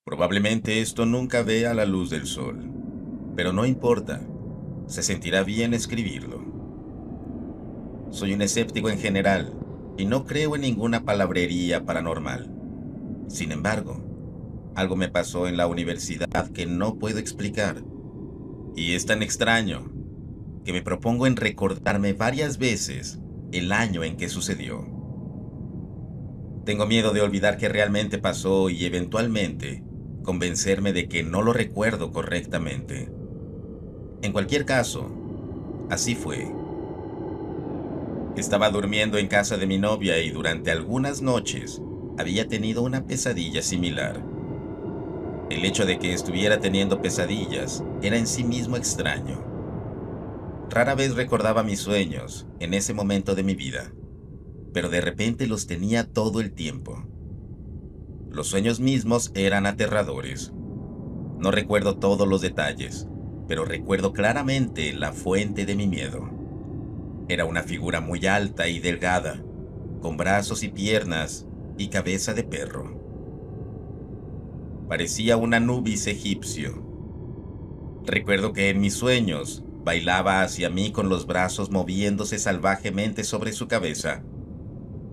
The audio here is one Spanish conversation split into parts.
Probablemente esto nunca vea la luz del sol, pero no importa, se sentirá bien escribirlo. Soy un escéptico en general y no creo en ninguna palabrería paranormal. Sin embargo, algo me pasó en la universidad que no puedo explicar, y es tan extraño que me propongo en recordarme varias veces el año en que sucedió. Tengo miedo de olvidar qué realmente pasó y eventualmente convencerme de que no lo recuerdo correctamente. En cualquier caso, así fue. Estaba durmiendo en casa de mi novia y durante algunas noches había tenido una pesadilla similar. El hecho de que estuviera teniendo pesadillas era en sí mismo extraño. Rara vez recordaba mis sueños en ese momento de mi vida, pero de repente los tenía todo el tiempo. Los sueños mismos eran aterradores. No recuerdo todos los detalles, pero recuerdo claramente la fuente de mi miedo. Era una figura muy alta y delgada, con brazos y piernas y cabeza de perro. Parecía un Anubis egipcio. Recuerdo que en mis sueños bailaba hacia mí con los brazos moviéndose salvajemente sobre su cabeza,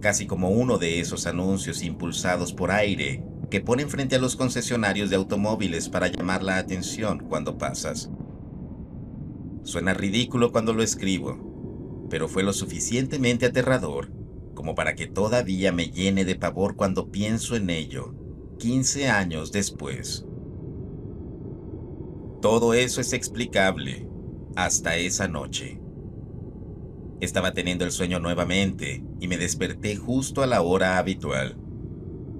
casi como uno de esos anuncios impulsados por aire que ponen frente a los concesionarios de automóviles para llamar la atención cuando pasas. Suena ridículo cuando lo escribo, pero fue lo suficientemente aterrador como para que todavía me llene de pavor cuando pienso en ello, 15 años después. Todo eso es explicable, hasta esa noche. Estaba teniendo el sueño nuevamente y me desperté justo a la hora habitual.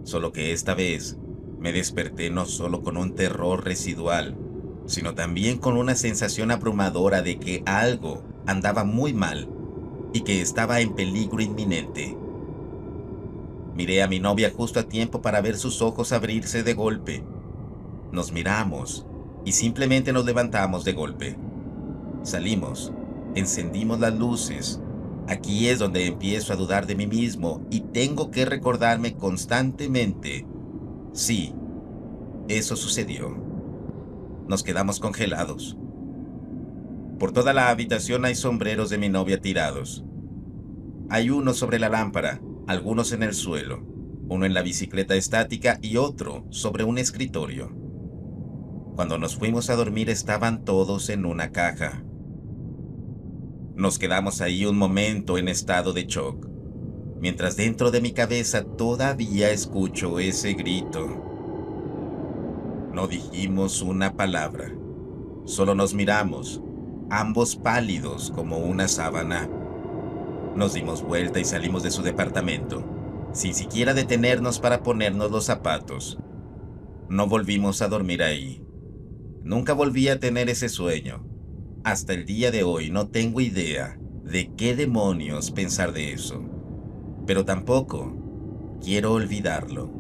Solo que esta vez me desperté no solo con un terror residual, sino también con una sensación abrumadora de que algo andaba muy mal y que estaba en peligro inminente. Miré a mi novia justo a tiempo para ver sus ojos abrirse de golpe. Nos miramos y simplemente nos levantamos de golpe. Salimos, encendimos las luces. Aquí es donde empiezo a dudar de mí mismo y tengo que recordarme constantemente. Sí, eso sucedió. Nos quedamos congelados. Por toda la habitación hay sombreros de mi novia tirados. Hay uno sobre la lámpara, algunos en el suelo, uno en la bicicleta estática y otro sobre un escritorio. Cuando nos fuimos a dormir estaban todos en una caja. Nos quedamos ahí un momento en estado de shock, mientras dentro de mi cabeza todavía escucho ese grito. No dijimos una palabra, solo nos miramos, ambos pálidos como una sábana. Nos dimos vuelta y salimos de su departamento, sin siquiera detenernos para ponernos los zapatos. No volvimos a dormir ahí. Nunca volví a tener ese sueño. Hasta el día de hoy no tengo idea de qué demonios pensar de eso, pero tampoco quiero olvidarlo.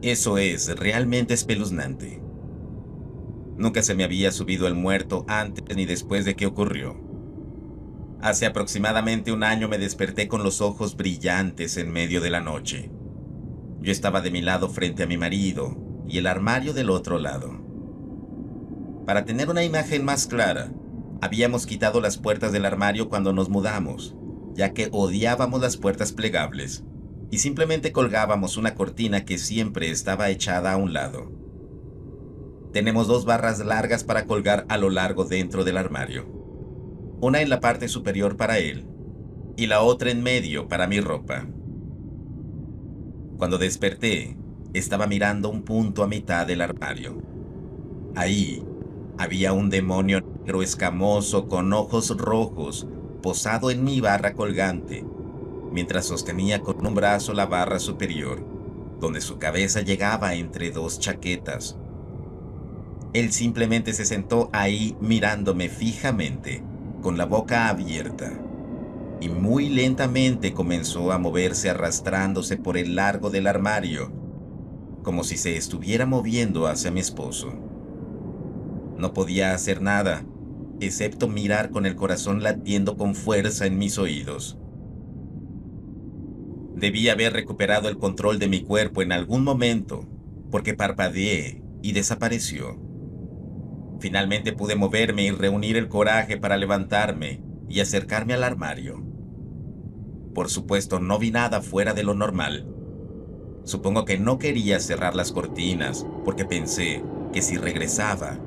Eso es realmente espeluznante. Nunca se me había subido el muerto antes ni después de que ocurrió. Hace aproximadamente un año me desperté con los ojos brillantes en medio de la noche. Yo estaba de mi lado frente a mi marido y el armario del otro lado. Para tener una imagen más clara, habíamos quitado las puertas del armario cuando nos mudamos, ya que odiábamos las puertas plegables, y simplemente colgábamos una cortina que siempre estaba echada a un lado. Tenemos dos barras largas para colgar a lo largo dentro del armario, una en la parte superior para él y la otra en medio para mi ropa. Cuando desperté, estaba mirando un punto a mitad del armario. Ahí había un demonio negro escamoso con ojos rojos posado en mi barra colgante, mientras sostenía con un brazo la barra superior, donde su cabeza llegaba entre dos chaquetas. Él simplemente se sentó ahí mirándome fijamente, con la boca abierta, y muy lentamente comenzó a moverse arrastrándose por el largo del armario, como si se estuviera moviendo hacia mi esposo. No podía hacer nada, excepto mirar con el corazón latiendo con fuerza en mis oídos. Debí haber recuperado el control de mi cuerpo en algún momento, porque parpadeé y desapareció. Finalmente pude moverme y reunir el coraje para levantarme y acercarme al armario. Por supuesto, no vi nada fuera de lo normal. Supongo que no quería cerrar las cortinas, porque pensé que si regresaba,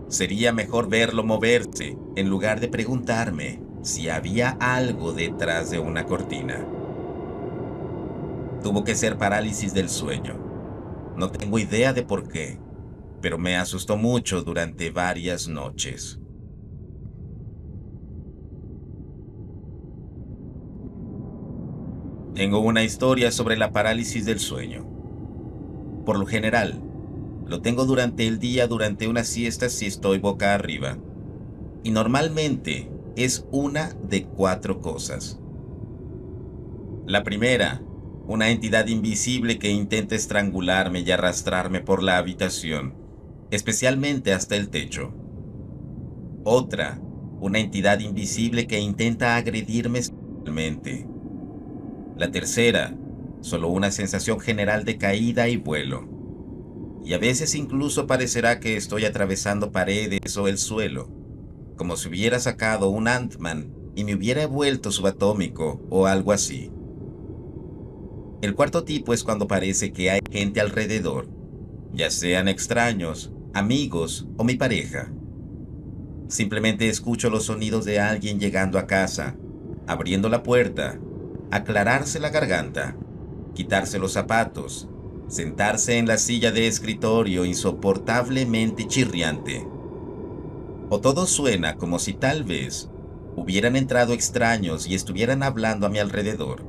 sería mejor verlo moverse en lugar de preguntarme si había algo detrás de una cortina. Tuvo que ser parálisis del sueño. No tengo idea de por qué, pero me asustó mucho durante varias noches. Tengo una historia sobre la parálisis del sueño. Por lo general, lo tengo durante el día durante una siesta si estoy boca arriba. Y normalmente es una de 4 cosas. La primera, una entidad invisible que intenta estrangularme y arrastrarme por la habitación, especialmente hasta el techo. Otra, una entidad invisible que intenta agredirme sexualmente. La tercera, solo una sensación general de caída y vuelo. Y a veces incluso parecerá que estoy atravesando paredes o el suelo, como si hubiera sacado un Ant-Man y me hubiera vuelto subatómico o algo así. El cuarto tipo es cuando parece que hay gente alrededor, ya sean extraños, amigos o mi pareja. Simplemente escucho los sonidos de alguien llegando a casa, abriendo la puerta, aclararse la garganta, quitarse los zapatos, sentarse en la silla de escritorio insoportablemente chirriante. O todo suena como si tal vez hubieran entrado extraños y estuvieran hablando a mi alrededor,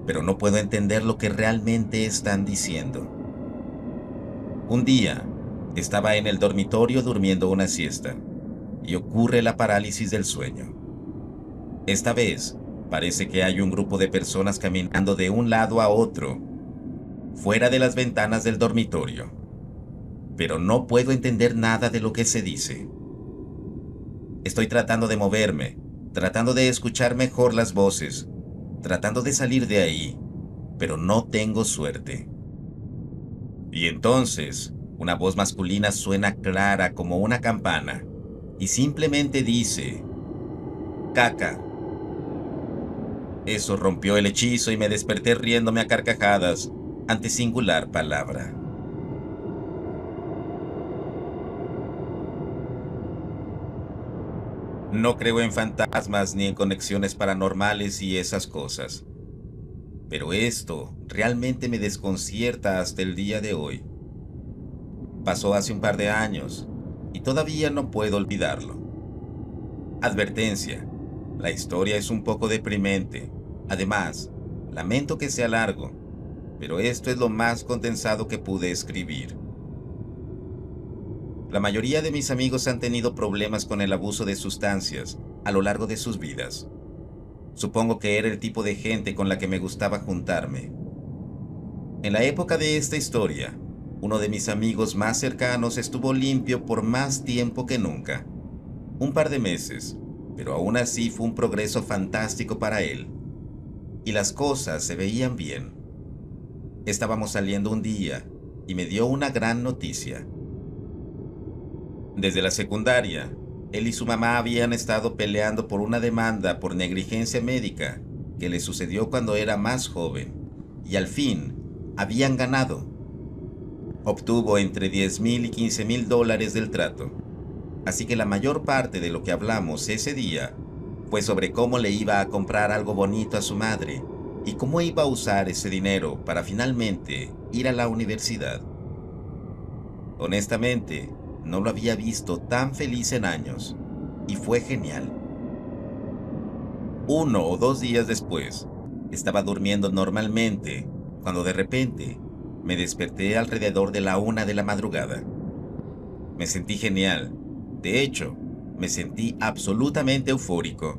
pero no puedo entender lo que realmente están diciendo. Un día, estaba en el dormitorio durmiendo una siesta, y ocurre la parálisis del sueño. Esta vez, parece que hay un grupo de personas caminando de un lado a otro, fuera de las ventanas del dormitorio, pero no puedo entender nada de lo que se dice. Estoy tratando de moverme, tratando de escuchar mejor las voces, tratando de salir de ahí, pero no tengo suerte. Y entonces, una voz masculina suena clara como una campana, y simplemente dice, caca. Eso rompió el hechizo y me desperté riéndome a carcajadas ante singular palabra. No creo en fantasmas ni en conexiones paranormales y esas cosas. Pero esto realmente me desconcierta hasta el día de hoy. Pasó hace un par de años y todavía no puedo olvidarlo. Advertencia: la historia es un poco deprimente. Además, lamento que sea largo, pero esto es lo más condensado que pude escribir. La mayoría de mis amigos han tenido problemas con el abuso de sustancias a lo largo de sus vidas. Supongo que era el tipo de gente con la que me gustaba juntarme. En la época de esta historia, uno de mis amigos más cercanos estuvo limpio por más tiempo que nunca. Un par de meses, pero aún así fue un progreso fantástico para él. Y las cosas se veían bien. Estábamos saliendo un día y me dio una gran noticia. Desde la secundaria, él y su mamá habían estado peleando por una demanda por negligencia médica que le sucedió cuando era más joven, y al fin habían ganado. Obtuvo entre $10,000 y $15,000 del trato, así que la mayor parte de lo que hablamos ese día fue sobre cómo le iba a comprar algo bonito a su madre y cómo iba a usar ese dinero para finalmente ir a la universidad. Honestamente, no lo había visto tan feliz en años, y fue genial. 1 o 2 días después, estaba durmiendo normalmente, cuando de repente me desperté alrededor de la 1 de la madrugada. Me sentí genial. De hecho, me sentí absolutamente eufórico.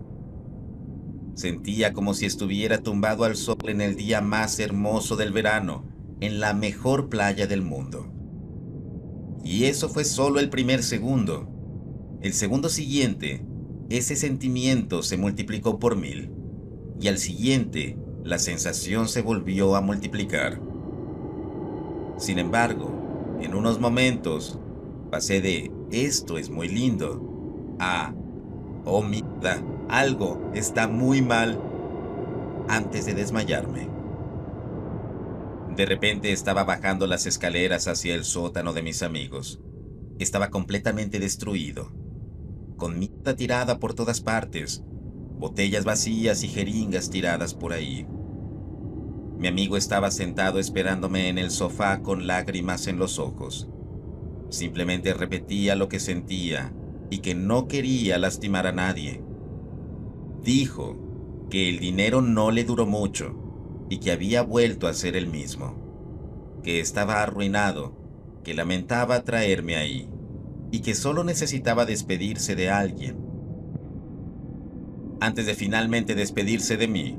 Sentía como si estuviera tumbado al sol en el día más hermoso del verano, en la mejor playa del mundo. Y eso fue solo el primer segundo. El segundo siguiente, ese sentimiento se multiplicó por 1000. Y al siguiente, la sensación se volvió a multiplicar. Sin embargo, en unos momentos pasé de "esto es muy lindo" a "oh mierda, algo está muy mal" antes de desmayarme. De repente estaba bajando las escaleras hacia el sótano de mis amigos. Estaba completamente destruido, con mierda tirada por todas partes, botellas vacías y jeringas tiradas por ahí. Mi amigo estaba sentado esperándome en el sofá con lágrimas en los ojos. Simplemente repetía lo que sentía y que no quería lastimar a nadie. Dijo que el dinero no le duró mucho y que había vuelto a ser el mismo, que estaba arruinado, que lamentaba traerme ahí y que solo necesitaba despedirse de alguien. Antes de finalmente despedirse de mí,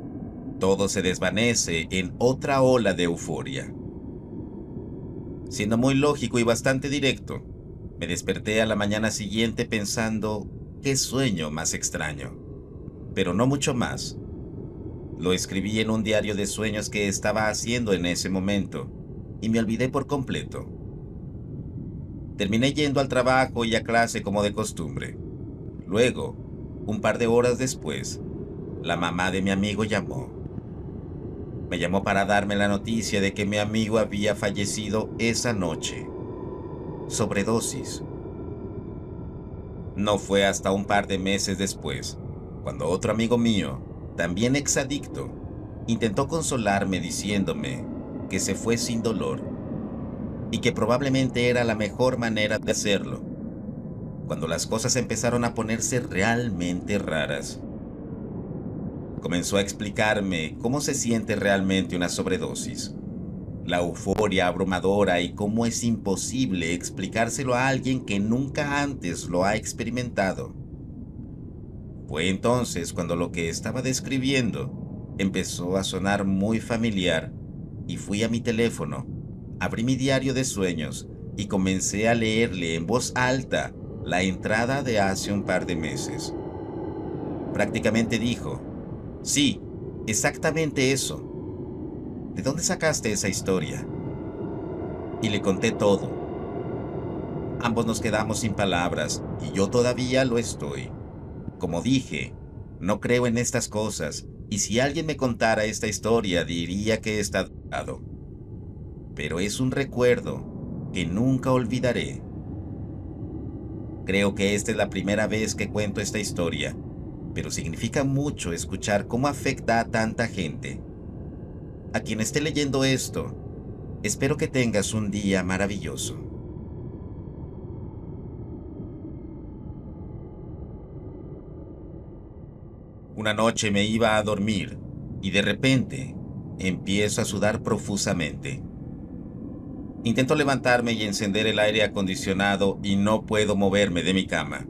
todo se desvanece en otra ola de euforia. Siendo muy lógico y bastante directo, me desperté a la mañana siguiente pensando, qué sueño más extraño, pero no mucho más. Lo escribí en un diario de sueños que estaba haciendo en ese momento y me olvidé por completo. Terminé yendo al trabajo y a clase como de costumbre. Luego, un par de horas después, la mamá de mi amigo llamó. Me llamó para darme la noticia de que mi amigo había fallecido esa noche. Sobredosis. No fue hasta un par de meses después, cuando otro amigo mío, también exadicto, intentó consolarme diciéndome que se fue sin dolor y que probablemente era la mejor manera de hacerlo, cuando las cosas empezaron a ponerse realmente raras. Comenzó a explicarme cómo se siente realmente una sobredosis, la euforia abrumadora y cómo es imposible explicárselo a alguien que nunca antes lo ha experimentado. Fue entonces cuando lo que estaba describiendo empezó a sonar muy familiar y fui a mi teléfono, abrí mi diario de sueños y comencé a leerle en voz alta la entrada de hace un par de meses. Prácticamente dijo, sí, exactamente eso. ¿De dónde sacaste esa historia? Y le conté todo. Ambos nos quedamos sin palabras y yo todavía lo estoy. Como dije, no creo en estas cosas y si alguien me contara esta historia diría que está drogado. Pero es un recuerdo que nunca olvidaré. Creo que esta es la primera vez que cuento esta historia, pero significa mucho escuchar cómo afecta a tanta gente. A quien esté leyendo esto, espero que tengas un día maravilloso. Una noche me iba a dormir y de repente empiezo a sudar profusamente. Intento levantarme y encender el aire acondicionado y no puedo moverme de mi cama.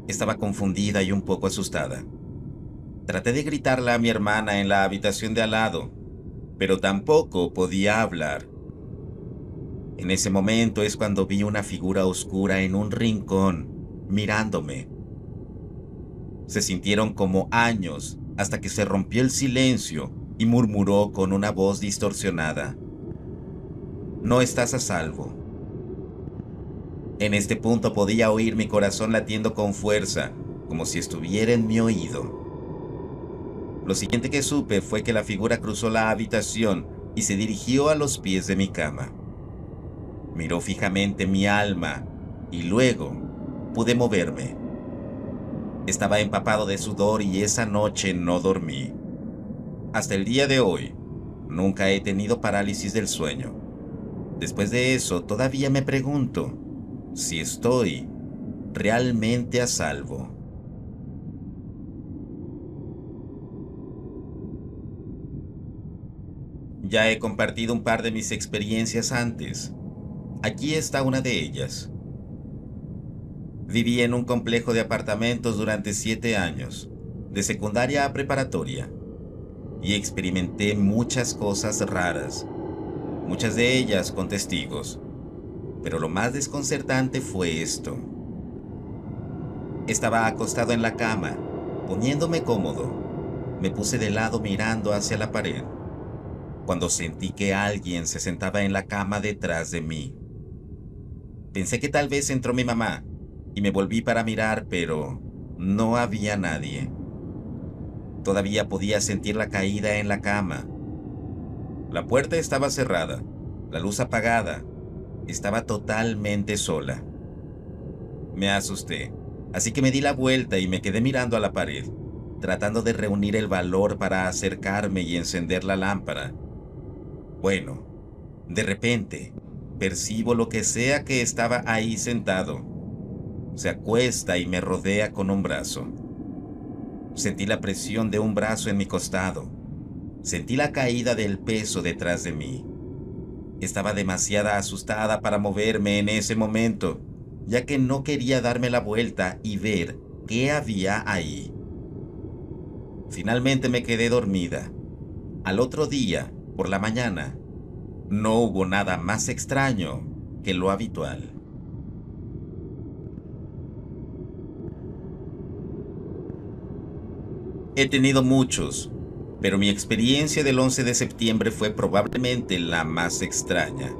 Estaba confundida y un poco asustada. Traté de gritarle a mi hermana en la habitación de al lado, pero tampoco podía hablar. En ese momento es cuando vi una figura oscura en un rincón, mirándome. Se sintieron como años hasta que se rompió el silencio y murmuró con una voz distorsionada. No estás a salvo. En este punto podía oír mi corazón latiendo con fuerza, como si estuviera en mi oído. Lo siguiente que supe fue que la figura cruzó la habitación y se dirigió a los pies de mi cama. Miró fijamente mi alma y luego pude moverme. Estaba empapado de sudor y esa noche no dormí. Hasta el día de hoy, nunca he tenido parálisis del sueño. Después de eso, todavía me pregunto si estoy realmente a salvo. Ya he compartido un par de mis experiencias antes. Aquí está una de ellas. Viví en un complejo de apartamentos durante 7 años, de secundaria a preparatoria, y experimenté muchas cosas raras, muchas de ellas con testigos. Pero lo más desconcertante fue esto. Estaba acostado en la cama, poniéndome cómodo. Me puse de lado mirando hacia la pared, cuando sentí que alguien se sentaba en la cama detrás de mí. Pensé que tal vez entró mi mamá y me volví para mirar, pero no había nadie. Todavía podía sentir la caída en la cama. La puerta estaba cerrada, la luz apagada, estaba totalmente sola. Me asusté, así que me di la vuelta y me quedé mirando a la pared, tratando de reunir el valor para acercarme y encender la lámpara. Bueno, de repente, percibo lo que sea que estaba ahí sentado. Se acuesta y me rodea con un brazo. Sentí la presión de un brazo en mi costado. Sentí la caída del peso detrás de mí. Estaba demasiado asustada para moverme en ese momento, ya que no quería darme la vuelta y ver qué había ahí. Finalmente me quedé dormida. Al otro día, por la mañana, no hubo nada más extraño que lo habitual. He tenido muchos, pero mi experiencia del 11 de septiembre fue probablemente la más extraña.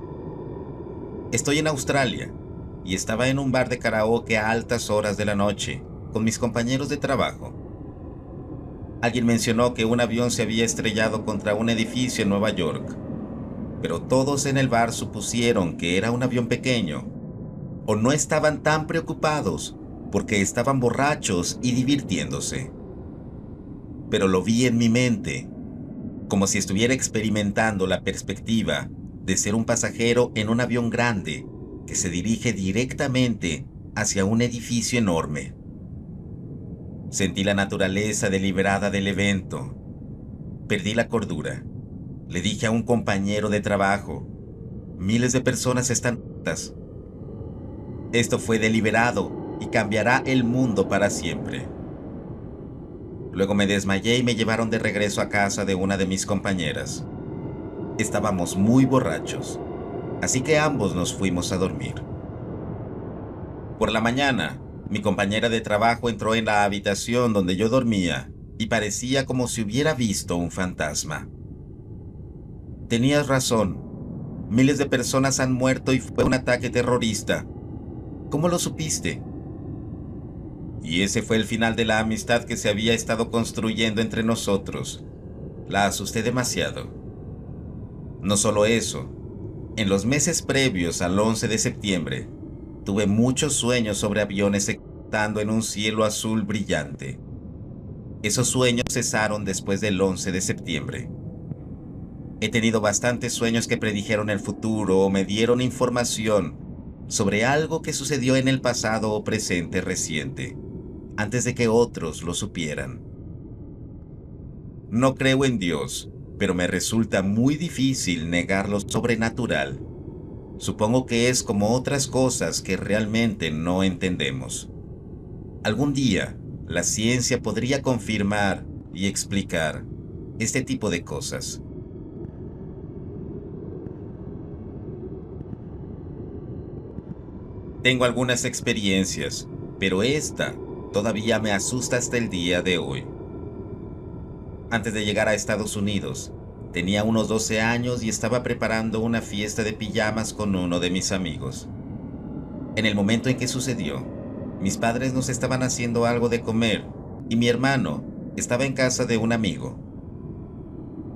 Estoy en Australia y estaba en un bar de karaoke a altas horas de la noche con mis compañeros de trabajo. Alguien mencionó que un avión se había estrellado contra un edificio en Nueva York, pero todos en el bar supusieron que era un avión pequeño o no estaban tan preocupados porque estaban borrachos y divirtiéndose. Pero lo vi en mi mente, como si estuviera experimentando la perspectiva de ser un pasajero en un avión grande que se dirige directamente hacia un edificio enorme. Sentí la naturaleza deliberada del evento. Perdí la cordura. Le dije a un compañero de trabajo: miles de personas están muertas. Esto fue deliberado y cambiará el mundo para siempre. Luego me desmayé y me llevaron de regreso a casa de una de mis compañeras. Estábamos muy borrachos, así que ambos nos fuimos a dormir. Por la mañana, mi compañera de trabajo entró en la habitación donde yo dormía y parecía como si hubiera visto un fantasma. Tenías razón, miles de personas han muerto y fue un ataque terrorista. ¿Cómo lo supiste? Y ese fue el final de la amistad que se había estado construyendo entre nosotros. La asusté demasiado. No solo eso, en los meses previos al 11 de septiembre, tuve muchos sueños sobre aviones explotando en un cielo azul brillante. Esos sueños cesaron después del 11 de septiembre. He tenido bastantes sueños que predijeron el futuro o me dieron información sobre algo que sucedió en el pasado o presente reciente, antes de que otros lo supieran. No creo en Dios, pero me resulta muy difícil negar lo sobrenatural. Supongo que es como otras cosas que realmente no entendemos. Algún día, la ciencia podría confirmar y explicar este tipo de cosas. Tengo algunas experiencias, pero esta todavía me asusta hasta el día de hoy. Antes de llegar a Estados Unidos, tenía unos 12 años y estaba preparando una fiesta de pijamas con uno de mis amigos. En el momento en que sucedió, mis padres nos estaban haciendo algo de comer y mi hermano estaba en casa de un amigo.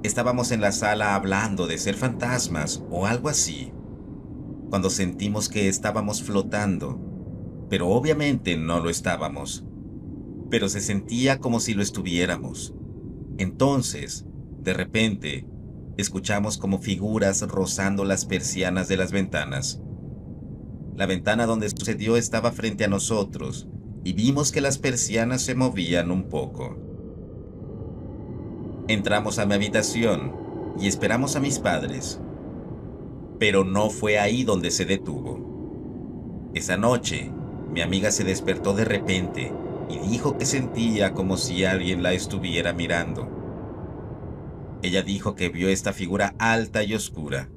Estábamos en la sala hablando de ser fantasmas o algo así, cuando sentimos que estábamos flotando, pero obviamente no lo estábamos, pero se sentía como si lo estuviéramos. Entonces, de repente, escuchamos como figuras rozando las persianas de las ventanas. La ventana donde sucedió estaba frente a nosotros y vimos que las persianas se movían un poco. Entramos a mi habitación y esperamos a mis padres, pero no fue ahí donde se detuvo. Esa noche, mi amiga se despertó de repente y dijo que sentía como si alguien la estuviera mirando. Ella dijo que vio esta figura alta y oscura,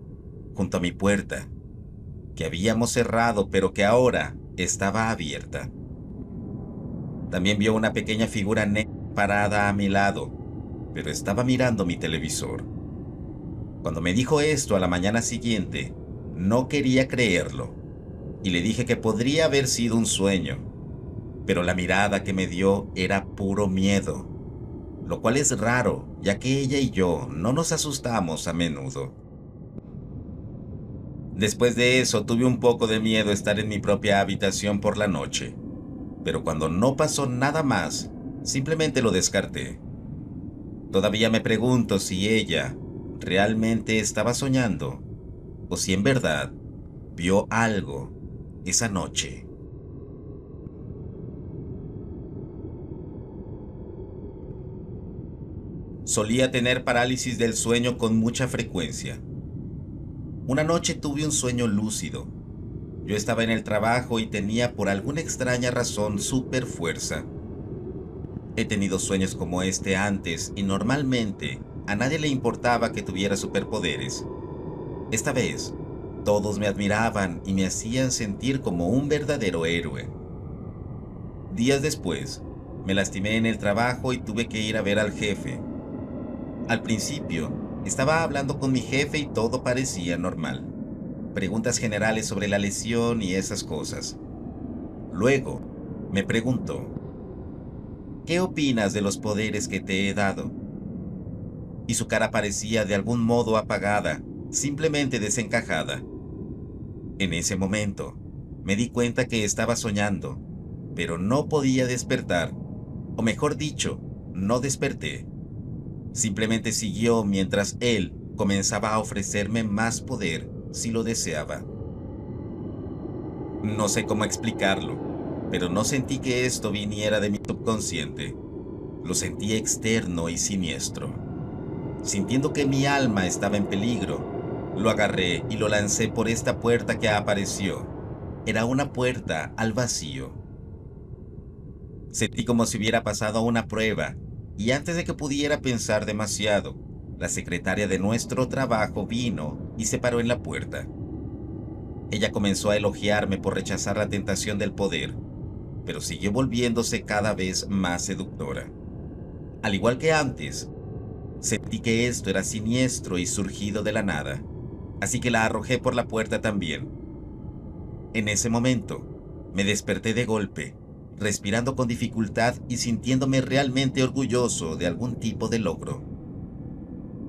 junto a mi puerta, que habíamos cerrado pero que ahora estaba abierta. También vio una pequeña figura negra parada a mi lado, pero estaba mirando mi televisor. Cuando me dijo esto a la mañana siguiente, no quería creerlo, y le dije que podría haber sido un sueño, pero la mirada que me dio era puro miedo, lo cual es raro, ya que ella y yo no nos asustamos a menudo. Después de eso tuve un poco de miedo estar en mi propia habitación por la noche, pero cuando no pasó nada más, simplemente lo descarté. Todavía me pregunto si ella realmente estaba soñando o si en verdad vio algo esa noche. Solía tener parálisis del sueño con mucha frecuencia. Una noche tuve un sueño lúcido. Yo estaba en el trabajo y tenía por alguna extraña razón super fuerza. He tenido sueños como este antes y normalmente a nadie le importaba que tuviera superpoderes. Esta vez, todos me admiraban y me hacían sentir como un verdadero héroe. Días después, me lastimé en el trabajo y tuve que ir a ver al jefe. Al principio, estaba hablando con mi jefe y todo parecía normal. Preguntas generales sobre la lesión y esas cosas. Luego, me preguntó, ¿qué opinas de los poderes que te he dado? Y su cara parecía de algún modo apagada, simplemente desencajada. En ese momento, me di cuenta que estaba soñando, pero no podía despertar, o mejor dicho, no desperté. Simplemente siguió mientras él comenzaba a ofrecerme más poder si lo deseaba. No sé cómo explicarlo, pero no sentí que esto viniera de mi subconsciente. Lo sentí externo y siniestro. Sintiendo que mi alma estaba en peligro, lo agarré y lo lancé por esta puerta que apareció. Era una puerta al vacío. Sentí como si hubiera pasado una prueba, y antes de que pudiera pensar demasiado, la secretaria de nuestro trabajo vino y se paró en la puerta. Ella comenzó a elogiarme por rechazar la tentación del poder, pero siguió volviéndose cada vez más seductora. Al igual que antes, sentí que esto era siniestro y surgido de la nada, así que la arrojé por la puerta también. En ese momento, me desperté de golpe, respirando con dificultad y sintiéndome realmente orgulloso de algún tipo de logro.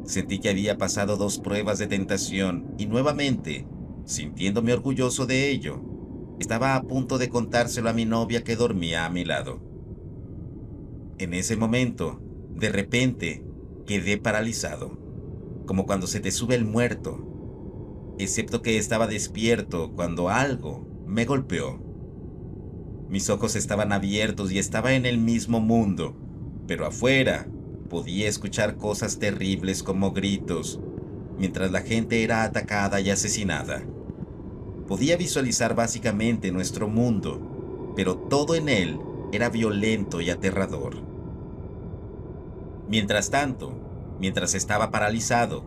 Sentí que había pasado 2 pruebas de tentación y nuevamente, sintiéndome orgulloso de ello, estaba a punto de contárselo a mi novia que dormía a mi lado. En ese momento, de repente, quedé paralizado, como cuando se te sube el muerto, excepto que estaba despierto cuando algo me golpeó. Mis ojos estaban abiertos y estaba en el mismo mundo, pero afuera podía escuchar cosas terribles como gritos, mientras la gente era atacada y asesinada. Podía visualizar básicamente nuestro mundo, pero todo en él era violento y aterrador. Mientras tanto, mientras estaba paralizado,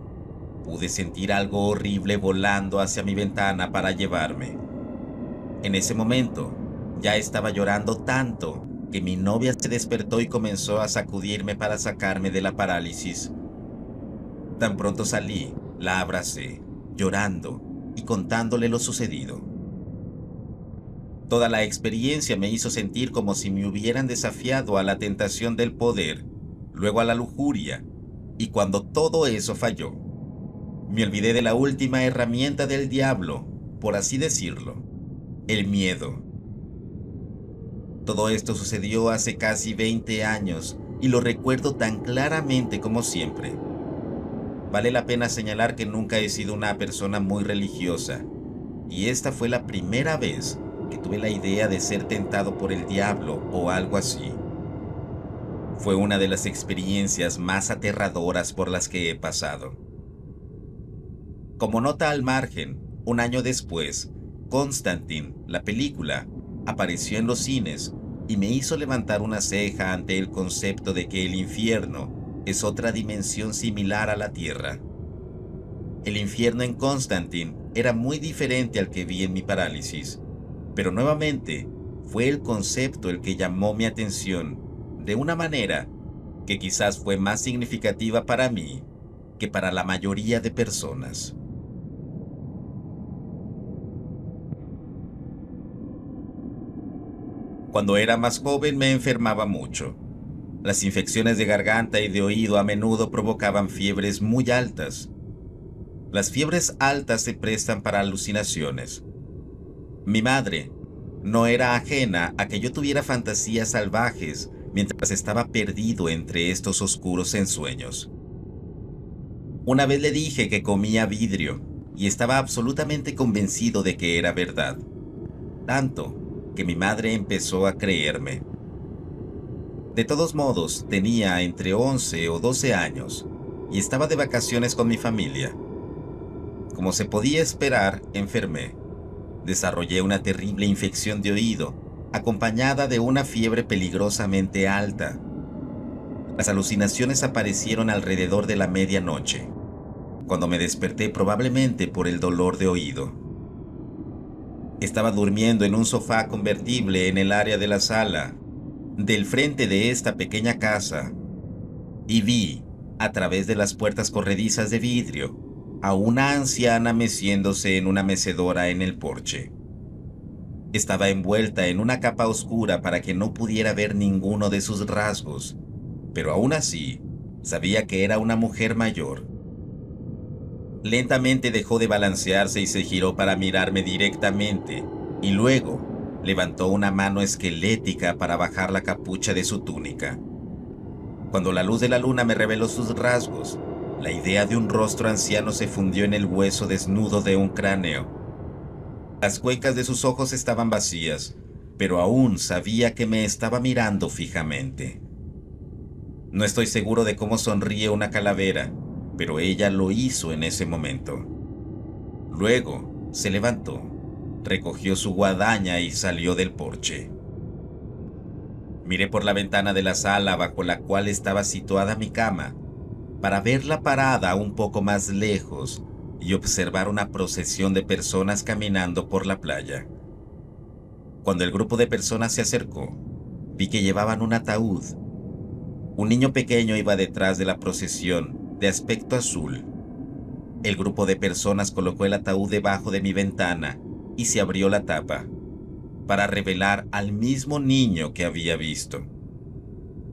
pude sentir algo horrible volando hacia mi ventana para llevarme. En ese momento, ya estaba llorando tanto que mi novia se despertó y comenzó a sacudirme para sacarme de la parálisis. Tan pronto salí, la abracé, llorando y contándole lo sucedido. Toda la experiencia me hizo sentir como si me hubieran desafiado a la tentación del poder, luego a la lujuria, y cuando todo eso falló, me olvidé de la última herramienta del diablo, por así decirlo, el miedo. Todo esto sucedió hace casi 20 años y lo recuerdo tan claramente como siempre. Vale la pena señalar que nunca he sido una persona muy religiosa, y esta fue la primera vez que tuve la idea de ser tentado por el diablo o algo así. Fue una de las experiencias más aterradoras por las que he pasado. Como nota al margen, un año después, Constantine, la película, apareció en los cines y me hizo levantar una ceja ante el concepto de que el infierno es otra dimensión similar a la Tierra. El infierno en Constantine era muy diferente al que vi en mi parálisis, pero nuevamente fue el concepto el que llamó mi atención de una manera que quizás fue más significativa para mí que para la mayoría de personas. Cuando era más joven me enfermaba mucho. Las infecciones de garganta y de oído a menudo provocaban fiebres muy altas. Las fiebres altas se prestan para alucinaciones. Mi madre no era ajena a que yo tuviera fantasías salvajes mientras estaba perdido entre estos oscuros ensueños. Una vez le dije que comía vidrio y estaba absolutamente convencido de que era verdad, tanto que mi madre empezó a creerme. De todos modos, tenía entre 11 o 12 años y estaba de vacaciones con mi familia. Como se podía esperar, enfermé. Desarrollé una terrible infección de oído, acompañada de una fiebre peligrosamente alta. Las alucinaciones aparecieron alrededor de la medianoche, cuando me desperté probablemente por el dolor de oído. Estaba durmiendo en un sofá convertible en el área de la sala, del frente de esta pequeña casa, y vi, a través de las puertas corredizas de vidrio, a una anciana meciéndose en una mecedora en el porche. Estaba envuelta en una capa oscura para que no pudiera ver ninguno de sus rasgos, pero aún así, sabía que era una mujer mayor. Lentamente dejó de balancearse y se giró para mirarme directamente, y luego levantó una mano esquelética para bajar la capucha de su túnica. Cuando la luz de la luna me reveló sus rasgos, la idea de un rostro anciano se fundió en el hueso desnudo de un cráneo. Las cuencas de sus ojos estaban vacías, pero aún sabía que me estaba mirando fijamente. No estoy seguro de cómo sonríe una calavera, pero ella lo hizo en ese momento. Luego se levantó, recogió su guadaña y salió del porche. Miré por la ventana de la sala bajo la cual estaba situada mi cama, para verla parada un poco más lejos y observar una procesión de personas caminando por la playa. Cuando el grupo de personas se acercó, vi que llevaban un ataúd. Un niño pequeño iba detrás de la procesión, de aspecto azul. El grupo de personas colocó el ataúd debajo de mi ventana y se abrió la tapa, para revelar al mismo niño que había visto.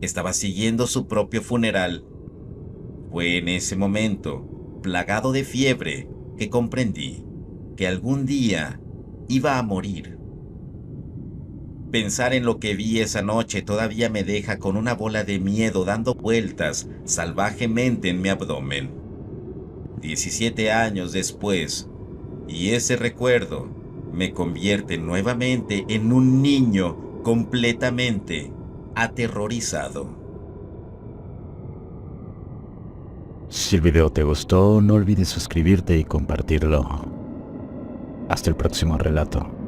Estaba siguiendo su propio funeral. Fue en ese momento, plagado de fiebre, que comprendí que algún día iba a morir. Pensar en lo que vi esa noche todavía me deja con una bola de miedo dando vueltas salvajemente en mi abdomen. 17 años después, y ese recuerdo me convierte nuevamente en un niño completamente aterrorizado. Si el video te gustó, no olvides suscribirte y compartirlo. Hasta el próximo relato.